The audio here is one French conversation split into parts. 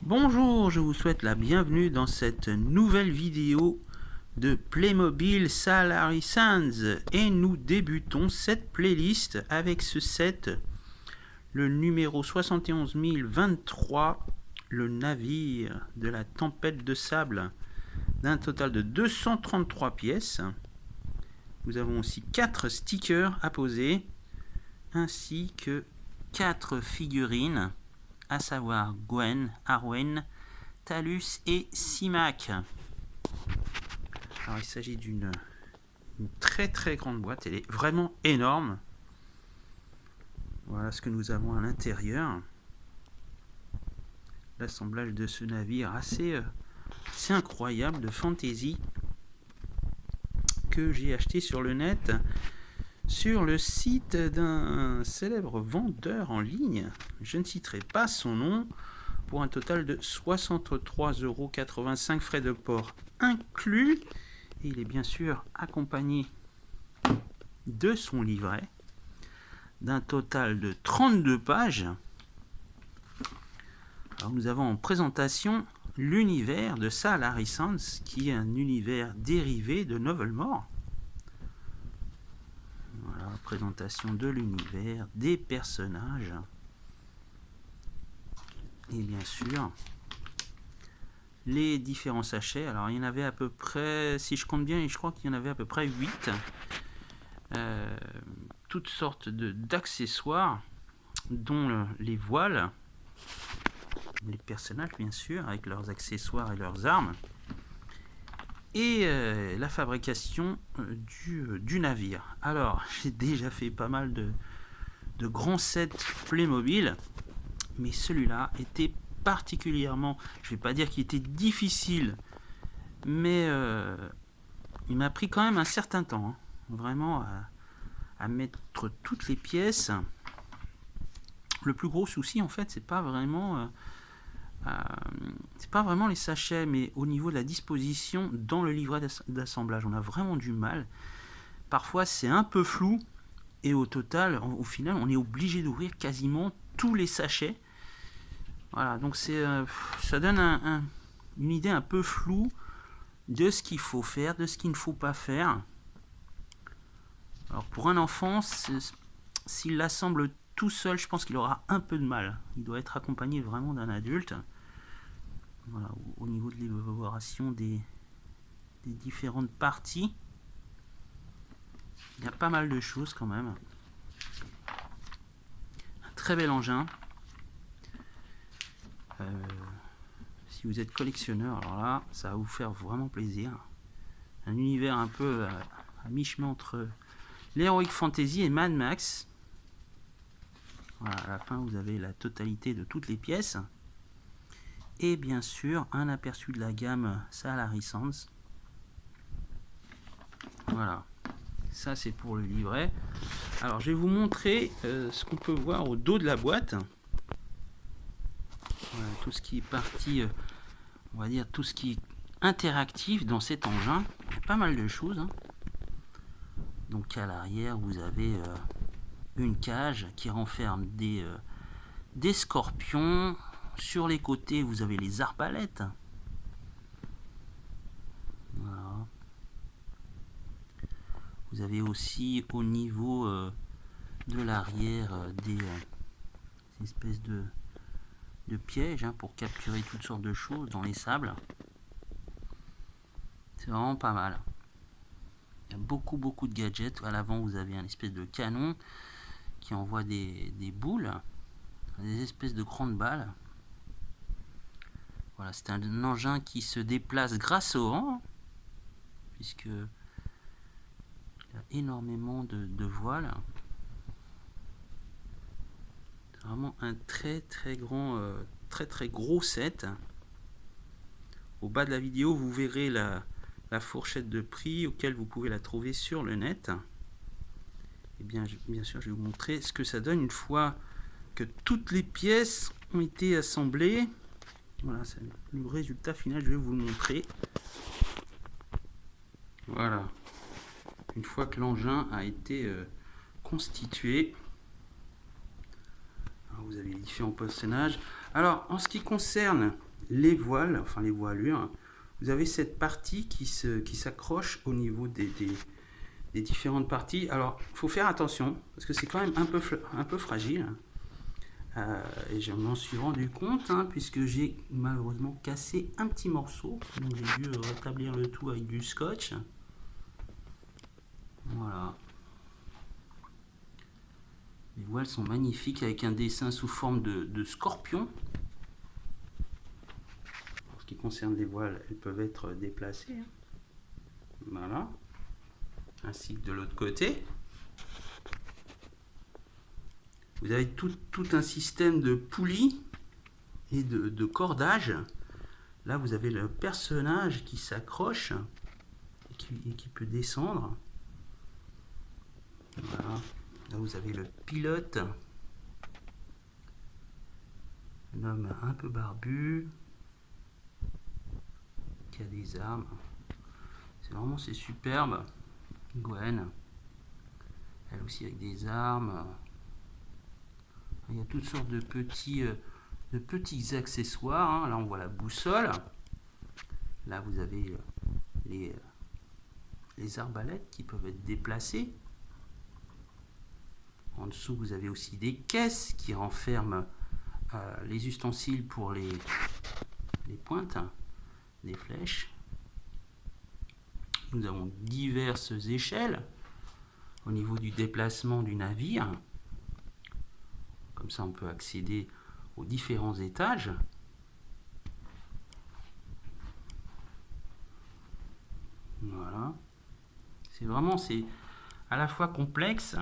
Bonjour, je vous souhaite la bienvenue dans cette nouvelle vidéo de Playmobil Salary Sands et nous débutons cette playlist avec ce set, le numéro 71023, le navire de la tempête de sable, d'un total de 233 pièces. Nous avons aussi 4 stickers à poser ainsi que 4 figurines, à savoir Gwen, Arwen, Talus et Simac. Alors il s'agit d'une très grande boîte, elle est vraiment énorme. Voilà ce que nous avons à l'intérieur. L'assemblage de ce navire assez incroyable de fantasy que j'ai acheté sur le net, sur le site d'un célèbre vendeur en ligne. Je ne citerai pas son nom, pour un total de 63,85 €, frais de port inclus. Et il est bien sûr accompagné de son livret, d'un total de 32 pages. Alors nous avons en présentation l'univers de Salary Sands, qui est un univers dérivé de Novelmore. Voilà, présentation de l'univers, des personnages. Et bien sûr, les différents sachets. Alors il y en avait à peu près, si je compte bien, je crois qu'il y en avait à peu près 8. Toutes sortes d'accessoires, dont les voiles, les personnages bien sûr, avec leurs accessoires et leurs armes. Et la fabrication du navire. Alors, j'ai déjà fait pas mal de grands sets Playmobil, mais celui-là était particulièrement, je vais pas dire qu'il était difficile, mais il m'a pris quand même un certain temps, hein, vraiment à mettre toutes les pièces. Le plus gros souci en fait, c'est pas vraiment les sachets, mais au niveau de la disposition dans le livret d'assemblage, on a vraiment du mal. Parfois c'est un peu flou, et au total, au final, on est obligé d'ouvrir quasiment tous les sachets. Voilà, donc ça donne une idée un peu floue de ce qu'il faut faire, de ce qu'il ne faut pas faire. Alors pour un enfant, s'il l'assemble tout seul, je pense qu'il aura un peu de mal. Il doit être accompagné vraiment d'un adulte. Voilà, au niveau de l'élaboration des différentes parties, il y a pas mal de choses quand même. Un très bel engin. Si vous êtes collectionneur, alors là, ça va vous faire vraiment plaisir. Un univers un peu à mi-chemin entre l'Heroic Fantasy et Mad Max. Voilà, à la fin, vous avez la totalité de toutes les pièces. Et bien sûr, un aperçu de la gamme Salary Sands. Voilà, ça c'est pour le livret. Alors, je vais vous montrer ce qu'on peut voir au dos de la boîte. Voilà, tout ce qui est partie, on va dire tout ce qui est interactif dans cet engin. Il y a pas mal de choses, hein. Donc à l'arrière, vous avez une cage qui renferme des scorpions. Sur les côtés, vous avez les arbalètes. Voilà. Vous avez aussi au niveau de l'arrière des espèces de pièges, hein, pour capturer toutes sortes de choses dans les sables. C'est vraiment pas mal. Il y a beaucoup de gadgets. À l'avant, vous avez un espèce de canon qui envoie des boules, des espèces de grandes balles. Voilà, c'est un engin qui se déplace grâce au vent, puisque il y a énormément de voiles. C'est vraiment un très grand, très gros set. Au bas de la vidéo, vous verrez la fourchette de prix auquel vous pouvez la trouver sur le net. Et bien sûr, je vais vous montrer ce que ça donne une fois que toutes les pièces ont été assemblées. Voilà, c'est le résultat final, je vais vous le montrer. Voilà. Une fois que l'engin a été constitué. Alors, vous avez les différents personnages. Alors, en ce qui concerne les voiles, enfin les voilures, vous avez cette partie qui s'accroche au niveau des différentes parties. Alors, il faut faire attention, parce que c'est quand même un peu fragile. Et je m'en suis rendu compte, hein, puisque j'ai malheureusement cassé un petit morceau. Donc j'ai dû rétablir le tout avec du scotch. Voilà. Les voiles sont magnifiques avec un dessin sous forme de scorpion. En ce qui concerne les voiles, elles peuvent être déplacées. Voilà. Ainsi que de l'autre côté. Vous avez tout un système de poulies et de cordage. Là, vous avez le personnage qui s'accroche et qui peut descendre. Voilà. Là, vous avez le pilote. Un homme un peu barbu qui a des armes. C'est superbe. Gwen. Elle aussi avec des armes. Il y a toutes sortes de petits accessoires. Hein. Là, on voit la boussole. Là, vous avez les arbalètes qui peuvent être déplacées. En dessous, vous avez aussi des caisses qui renferment les ustensiles pour les pointes, des flèches. Nous avons diverses échelles au niveau du déplacement du navire. Comme ça, on peut accéder aux différents étages. Voilà. C'est à la fois complexe.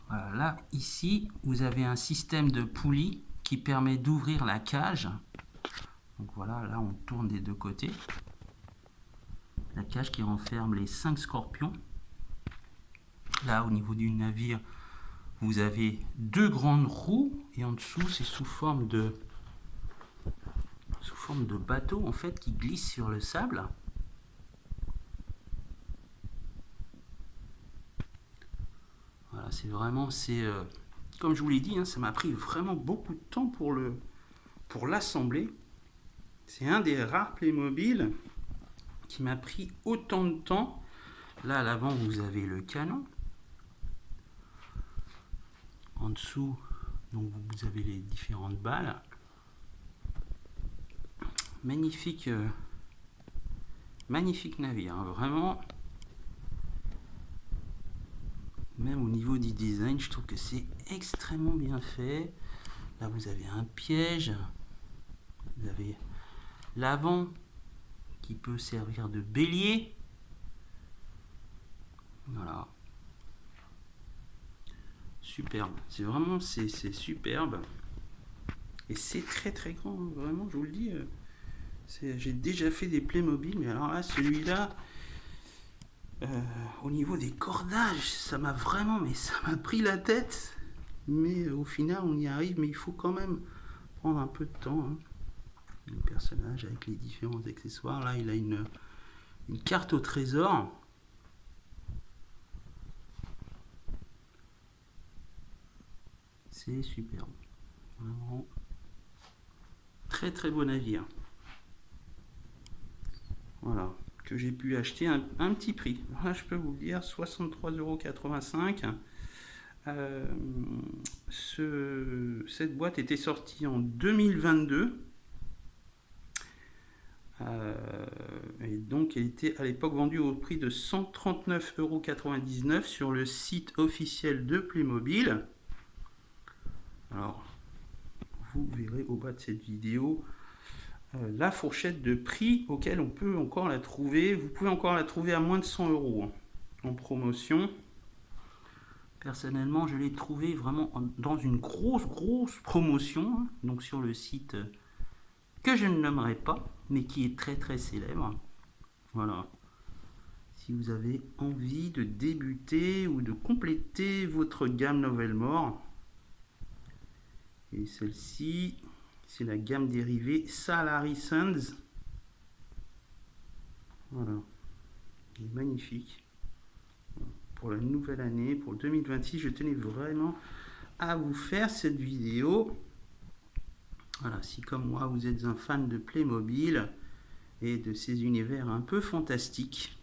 Voilà, là, ici, vous avez un système de poulies qui permet d'ouvrir la cage. Donc voilà, là, on tourne des deux côtés. La cage qui renferme les 5 scorpions. Là, au niveau du navire, vous avez 2 grandes roues et en dessous, c'est sous forme de bateau en fait qui glisse sur le sable. Voilà, comme je vous l'ai dit, hein, ça m'a pris vraiment beaucoup de temps pour l'assembler. C'est un des rares Playmobil qui m'a pris autant de temps. Là, à l'avant, vous avez le canon. En dessous, donc vous avez les différentes balles. Magnifique navire, hein, vraiment. Même au niveau du design, je trouve que c'est extrêmement bien fait. Là, vous avez un piège. Vous avez l'avant qui peut servir de bélier. Voilà. Superbe. C'est superbe. Et c'est très très grand. Vraiment, je vous le dis. J'ai déjà fait des Playmobil, mais alors là, celui-là, au niveau des cordages, ça m'a pris la tête. Mais au final, on y arrive, mais il faut quand même prendre un peu de temps. Hein. Le personnage avec les différents accessoires. Là, il a une carte au trésor. C'est superbe. Vraiment. Très très beau navire. Voilà. Que j'ai pu acheter un petit prix. Là, je peux vous le dire, 63,85 €. Cette boîte était sortie en 2022. Et donc elle était à l'époque vendue au prix de 139,99 € sur le site officiel de Playmobil. Alors, vous verrez au bas de cette vidéo la fourchette de prix auquel on peut encore la trouver. Vous pouvez encore la trouver à moins de 100 € en promotion. Personnellement, je l'ai trouvé vraiment dans une grosse promotion, donc sur le site que je ne nommerai pas, mais qui est très très célèbre. Voilà. Si vous avez envie de débuter ou de compléter votre gamme Novelmore, et celle-ci, c'est la gamme dérivée Salary Sons. Voilà. Elle est magnifique. Pour la nouvelle année, pour 2026, je tenais vraiment à vous faire cette vidéo. Voilà, si comme moi vous êtes un fan de Playmobil et de ces univers un peu fantastiques,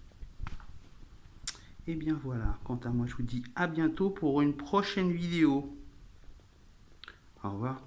et bien voilà, quant à moi je vous dis à bientôt pour une prochaine vidéo. Au revoir.